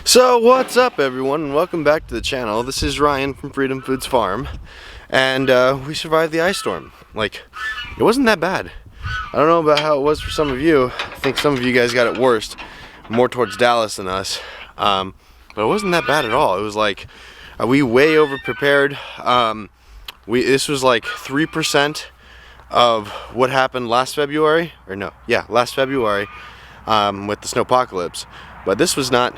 So what's up everyone, and welcome back to the channel. This is Ryan from Freedom Foods Farm, and we survived the ice storm. Like, it wasn't that bad. I don't know about how it was for some of you. I think some of you guys got it worse, more towards Dallas than us, but it wasn't that bad at all. It was like, we way over prepared. This was like 3% of what happened last February, last February with the snowpocalypse. But this was not.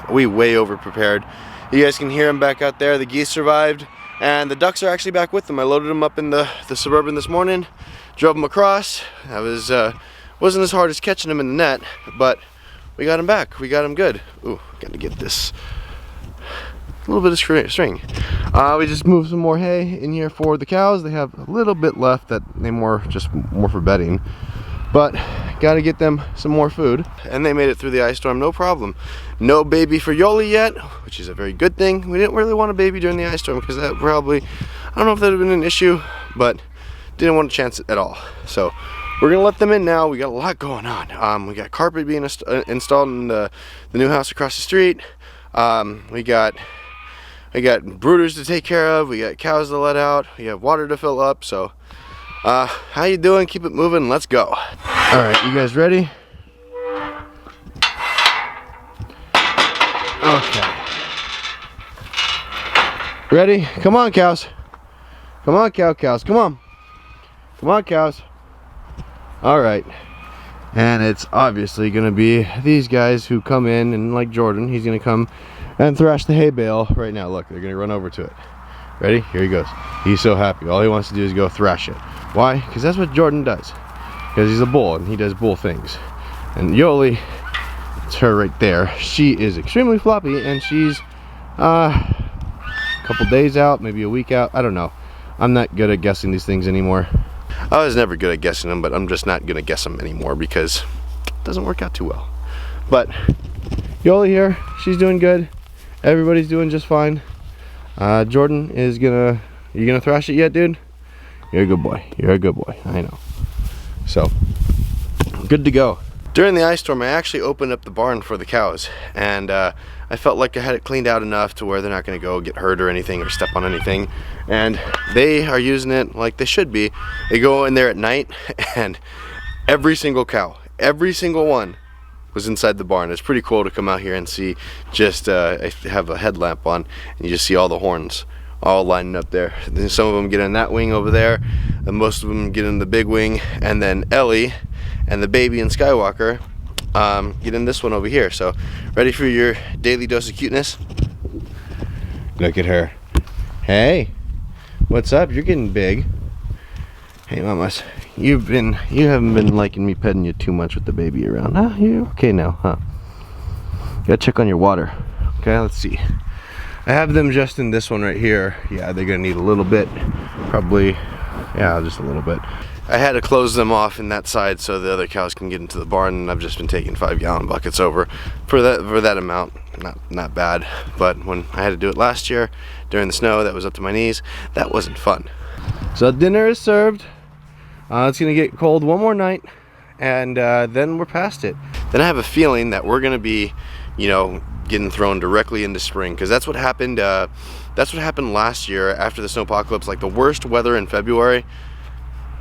We way over prepared. You guys can hear them back out there. The geese survived, and the ducks are actually back with them. I loaded them up in the Suburban this morning, drove them across. That was wasn't as hard as catching them in the net, but we got them back. We got them good. Ooh, got to get this a little bit of string. We just moved some more hay in here for the cows. They have a little bit left that they more for bedding, but got to get them some more food. And they made it through the ice storm, no problem. No baby for Yoli yet, which is a very good thing. We didn't really want a baby during the ice storm because that probably, I don't know if that would have been an issue, but didn't want to chance it at all. So we're gonna let them in now. We got a lot going on. We got carpet being installed in the new house across the street. We got brooders to take care of. We got cows to let out. We have water to fill up. So how you doing? Keep it moving. Let's go. All right, you guys ready? Okay. Ready? Come on, cows. Come on, cows. Come on. Come on, cows. All right. And it's obviously going to be these guys who come in, and like Jordan, he's going to come and thrash the hay bale right now. Look, they're going to run over to it. Ready? Here he goes. He's so happy. All he wants to do is go thrash it. Why? Because that's what Jordan does. Because he's a bull and he does bull things. And Yoli, it's her right there. She is extremely floppy, and she's a couple days out, maybe a week out. I don't know. I'm not good at guessing these things anymore. I was never good at guessing them, but I'm just not gonna guess them anymore because it doesn't work out too well. But Yoli here, she's doing good. Everybody's doing just fine. Jordan is you gonna thrash it yet, dude? You're a good boy. You're a good boy. I know. So, good to go. During the ice storm, I actually opened up the barn for the cows, and I felt like I had it cleaned out enough to where they're not going to go get hurt or anything or step on anything. And they are using it like they should be. They go in there at night, and every single cow, every single one was inside the barn. It's pretty cool to come out here and see. Just I have a headlamp on, and you just see all the horns all lining up there. Then some of them get in that wing over there, and most of them get in the big wing, and then Ellie and the baby and Skywalker get in this one over here. So ready for your daily dose of cuteness? Look at her. Hey, what's up? You're getting big. Hey mamas, you haven't been liking me petting you too much with the baby around. Huh? You're okay now, huh? Gotta check on your water. Okay, let's see. I have them just in this one right here. Yeah, they're gonna need a little bit, probably, yeah, just a little bit. I had to close them off in that side so the other cows can get into the barn, and I've just been taking 5-gallon buckets over for that amount. Not bad, but when I had to do it last year during the snow that was up to my knees, that wasn't fun. So dinner is served. It's gonna get cold one more night, and then we're past it. Then I have a feeling that we're gonna be, getting thrown directly into spring, because that's what happened. That's what happened last year after the snowpocalypse. Like the worst weather in February,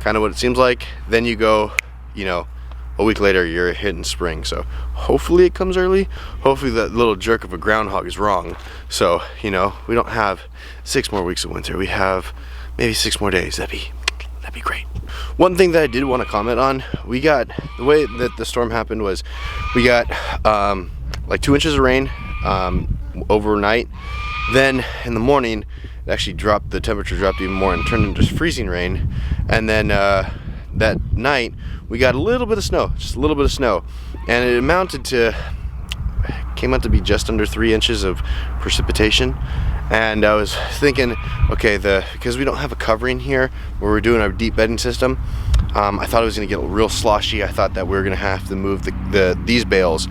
kind of what it seems like. Then you go, a week later you're hitting spring. So hopefully it comes early. Hopefully that little jerk of a groundhog is wrong. So we don't have 6 more weeks of winter. We have maybe 6 more days. That'd be great. One thing that I did want to comment on, the way that the storm happened was we got like 2 inches of rain overnight. Then in the morning it actually the temperature dropped even more and turned into freezing rain. And then that night we got a little bit of snow, just a little bit of snow, and it came out to be just under 3 inches of precipitation. And I was thinking, okay, because we don't have a covering here where we're doing our deep bedding system, I thought it was gonna get real sloshy. I thought that we were gonna have to move these bales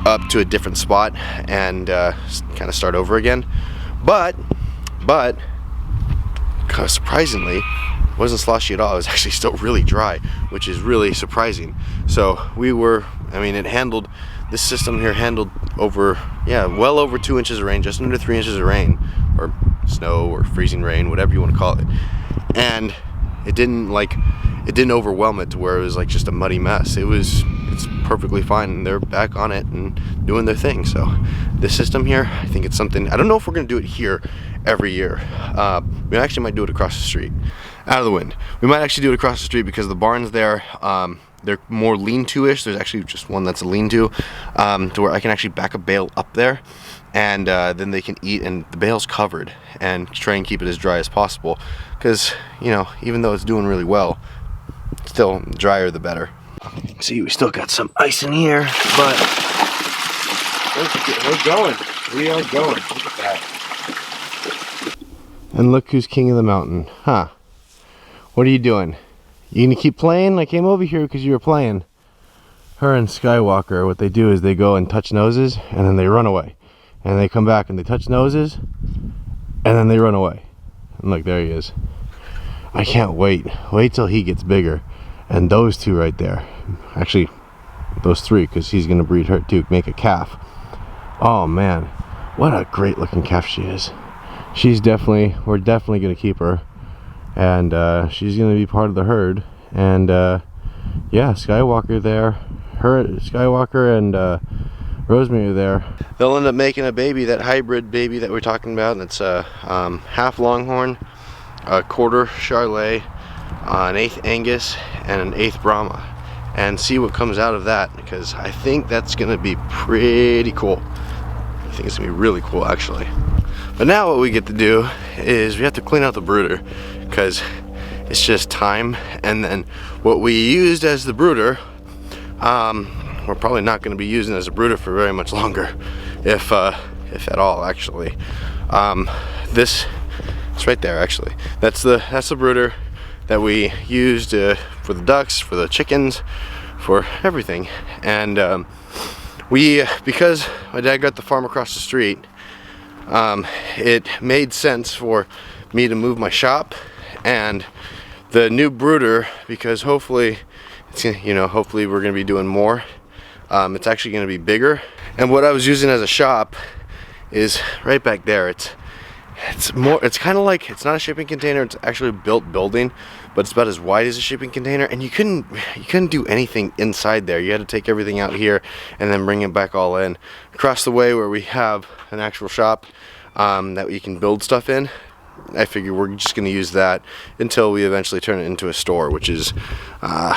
up to a different spot and kind of start over again. But surprisingly, it wasn't sloshy at all. It was actually still really dry, which is really surprising. So it handled this system here handled over, yeah, well over 2 inches of rain, just under 3 inches of rain, or snow, or freezing rain, whatever you want to call it. And it didn't overwhelm it to where it was like just a muddy mess. It's perfectly fine, and they're back on it and doing their thing. So this system here, I think it's something, I don't know if we're gonna do it here every year. We actually might do it across the street, out of the wind. We might actually do it across the street because the barns there, they're more lean-to-ish. There's actually just one that's a lean-to, to where I can actually back a bale up there, and then they can eat, and the bale's covered, and try and keep it as dry as possible, because, you know, even though it's doing really well, still drier the better. See, we still got some ice in here, but we're going. We are going. Look at that. And look who's king of the mountain, huh? What are you doing? You gonna keep playing? I came over here because you were playing. Her and Skywalker, what they do is they go and touch noses, and then they run away. And they come back and they touch noses, and then they run away. And look, there he is. I can't wait. Wait till he gets bigger. And those two right there, actually those three, because he's gonna breed her to make a calf. Oh man, what a great looking calf she is. We're definitely gonna keep her, and she's gonna be part of the herd. And yeah, Skywalker there, Skywalker and Rosemary there, they'll end up making a baby, that hybrid baby that we're talking about. That's half Longhorn, a quarter Charolais, an 1/8 Angus, and an 1/8 Brahma, and see what comes out of that, because I think that's gonna be pretty cool. I think it's gonna be really cool, actually. But now what we get to do is we have to clean out the brooder, because it's just time. And then what we used as the brooder, we're probably not going to be using as a brooder for very much longer, if at all, actually. This, it's right there, actually. That's the brooder that we used for the ducks, for the chickens, for everything. And because my dad got the farm across the street, it made sense for me to move my shop and the new brooder, because hopefully it's, you know, hopefully we're going to be doing more. It's actually going to be bigger, and what I was using as a shop is right back there. It's kind of like, it's not a shipping container, it's actually a built building, but it's about as wide as a shipping container, and you couldn't do anything inside there. You had to take everything out here and then bring it back all in. Across the way where we have an actual shop that you can build stuff in, I figure we're just going to use that until we eventually turn it into a store, which is a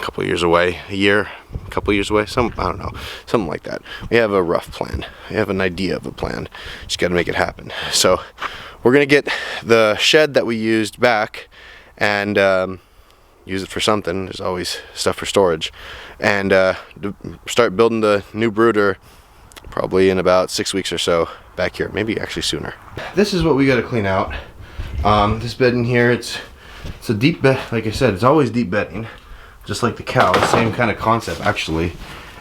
couple of years away, a couple of years away, I don't know, something like that. We have a rough plan. We have an idea of a plan. Just got to make it happen. So we're going to get the shed that we used back and use it for something. There's always stuff for storage. And start building the new brooder probably in about 6 weeks or so back here, maybe actually sooner. This is what we got to clean out. This bed in here, it's a deep bed. Like I said, it's always deep bedding, just like the cow. Same kind of concept, actually.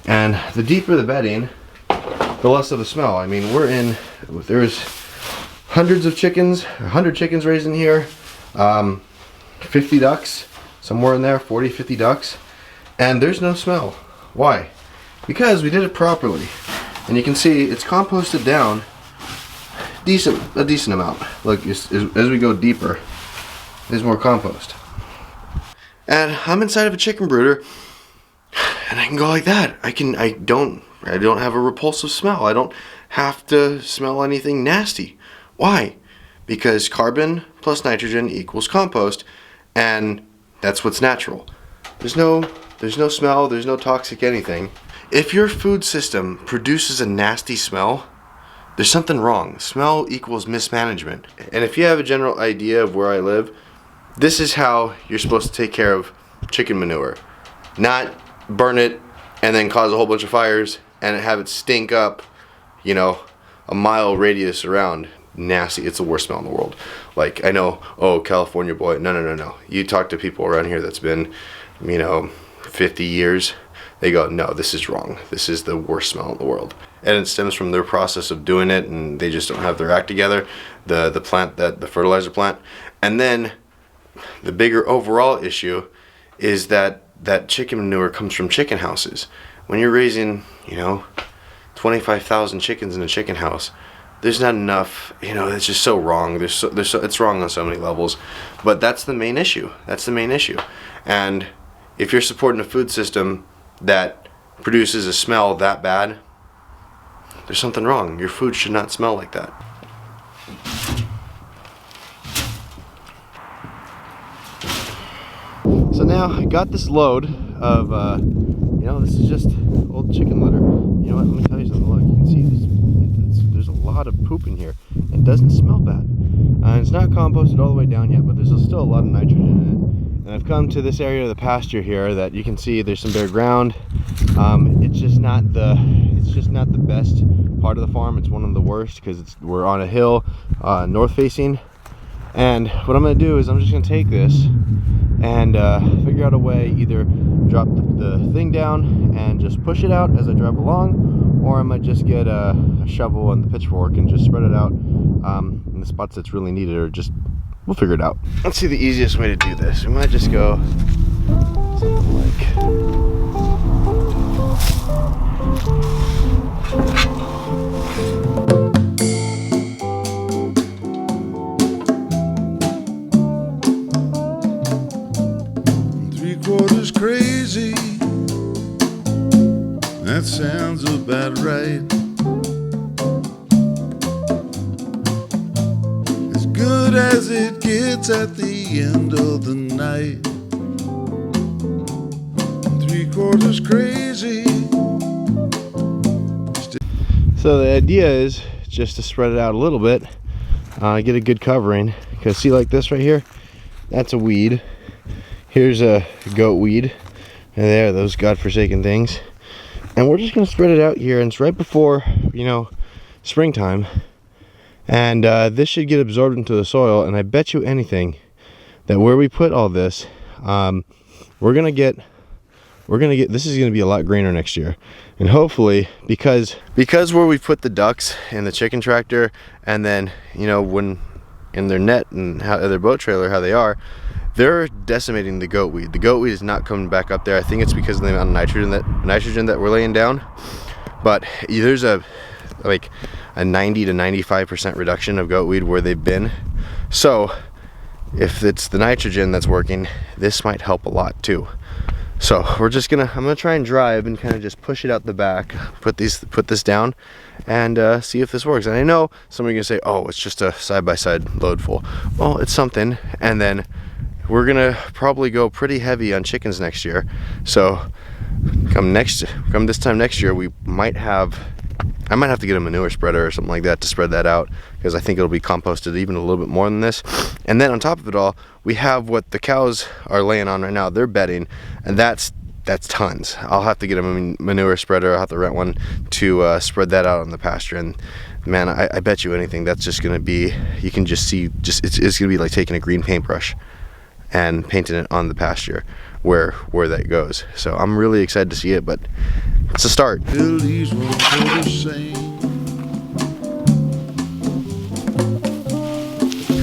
And the deeper the bedding, the less of the smell. I mean, there's hundreds of chickens, 100 chickens raised in here, 50 ducks, somewhere in there, 40, 50 ducks, and there's no smell. Why? Because we did it properly. And you can see it's composted down a decent amount. Look, as we go deeper, there's more compost. And I'm inside of a chicken brooder, and I can go like that. I don't have a repulsive smell. I don't have to smell anything nasty. Why? Because carbon plus nitrogen equals compost, and that's what's natural. There's no smell, there's no toxic anything. If your food system produces a nasty smell, there's something wrong. Smell equals mismanagement. And if you have a general idea of where I live, this is how you're supposed to take care of chicken manure. Not burn it and then cause a whole bunch of fires and have it stink up, you know, a mile radius around. Nasty. It's the worst smell in the world. Like, I know, oh, California boy. No. You talk to people around here that's been, you know, 50 years. They go, no, this is wrong. This is the worst smell in the world. And it stems from their process of doing it, and they just don't have their act together. The fertilizer plant. And then the bigger overall issue is that chicken manure comes from chicken houses. when you're raising, you know, 25,000 chickens in a chicken house, there's not enough, you know, it's just so wrong. It's wrong on so many levels. But that's the main issue. That's the main issue. And if you're supporting a food system that produces a smell that bad, there's something wrong. Your food should not smell like that. So now I got this load of, you know, this is just old chicken litter. You know what? Let me tell you something. Look, you can see this. There's a lot of poop in here. It doesn't smell bad. It's not composted all the way down yet, but there's still a lot of nitrogen in it. And I've come to this area of the pasture here that you can see there's some bare ground. It's just not the best part of the farm. It's one of the worst because we're on a hill, north facing. And what I'm gonna do is I'm just gonna take this and figure out a way, either drop the thing down and just push it out as I drive along, or I might just get a shovel and the pitchfork and just spread it out in the spots that's really needed, or just, we'll figure it out. Let's see the easiest way to do this. We might just go something like... 3/4 crazy, that sounds about right. As good as it gets at the end of the night. 3/4 crazy. So the idea is just to spread it out a little bit, get a good covering, because see, like this right here, that's a weed. Here's a goat weed, and there, those godforsaken things. And we're just gonna spread it out here, and it's right before, you know, springtime. And this should get absorbed into the soil, and I bet you anything that where we put all this, we're gonna get, this is gonna be a lot greener next year. And hopefully, because where we put the ducks in the chicken tractor, and then, you know, when in their net and how their boat trailer, how they are, they're decimating the goat weed. The goat weed is not coming back up there. I think it's because of the amount of nitrogen that we're laying down. But there's a 90 to 95% reduction of goat weed where they've been. So if it's the nitrogen that's working, this might help a lot too. So I'm gonna try and drive and kind of just push it out the back, put this down, and see if this works. And I know somebody's gonna say, oh, it's just a side-by-side load full. Well, it's something. And then we're gonna probably go pretty heavy on chickens next year. So come this time next year, I might have to get a manure spreader or something like that to spread that out, because I think it'll be composted even a little bit more than this. And then on top of it all, we have what the cows are laying on right now. They're bedding, and that's tons. I'll have to get a manure spreader. I'll have to rent one to spread that out on the pasture. And man, I bet you anything, that's just gonna be, you can just see, it's gonna be like taking a green paintbrush and painting it on the pasture where that goes. So I'm really excited to see it, but it's a start. Billy's one for the same.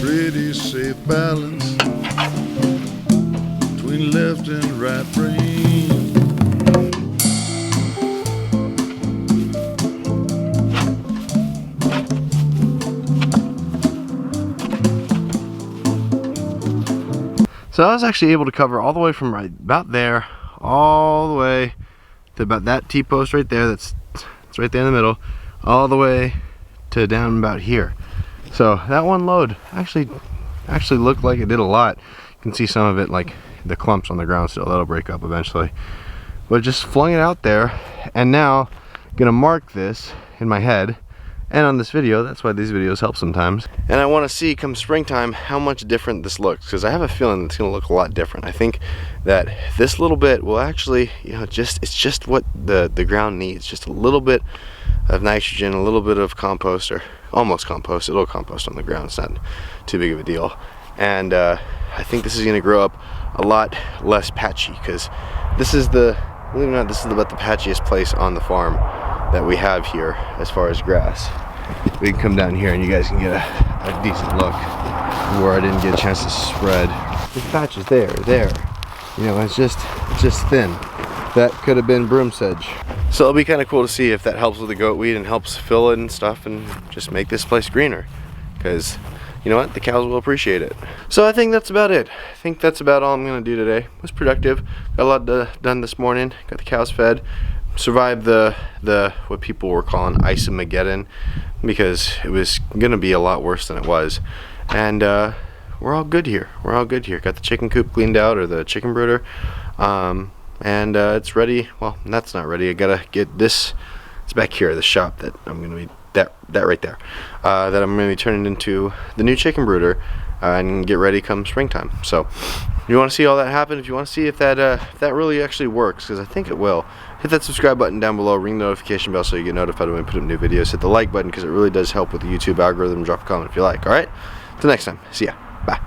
Pretty safe balance between left and right brain. So I was actually able to cover all the way from right about there, all the way to about that T-post right there, it's right there in the middle, all the way to down about here. So that one load actually looked like it did a lot. You can see some of it, like the clumps on the ground still, that'll break up eventually. But just flung it out there, and now I'm gonna mark this in my head and on this video. That's why these videos help sometimes. And I want to see come springtime how much different this looks, because I have a feeling it's going to look a lot different. I think that this little bit will actually, you know, it's just what the ground needs. Just a little bit of nitrogen, a little bit of compost, or almost compost. It'll compost on the ground. It's not too big of a deal. And I think this is going to grow up a lot less patchy, because this is believe it or not, this is about the patchiest place on the farm that we have here as far as grass. We can come down here and you guys can get a decent look where I didn't get a chance to spread. This patch is there. You know, it's just thin. that could have been broom sedge. So it'll be kind of cool to see if that helps with the goat weed and helps fill it and stuff and just make this place greener. Because you know what, the cows will appreciate it. So I think that's about it. I think that's about all I'm gonna do today. It was productive. Got a lot done this morning. Got the cows fed. Survived the what people were calling Isomageddon, because it was gonna be a lot worse than it was. And we're all good here. We're all good here. Got the chicken coop cleaned out, or the chicken brooder. And it's ready. Well, that's not ready. I gotta get this. It's back here, the shop that I'm gonna be, that right there, that I'm gonna be turning into the new chicken brooder, and get ready come springtime. So if you want to see all that happen, if you want to see if that really actually works, because I think it will, hit that subscribe button down below, ring the notification bell so you get notified when we put up new videos. Hit the like button because it really does help with the YouTube algorithm. Drop a comment if you like. All right, till next time. See ya. Bye.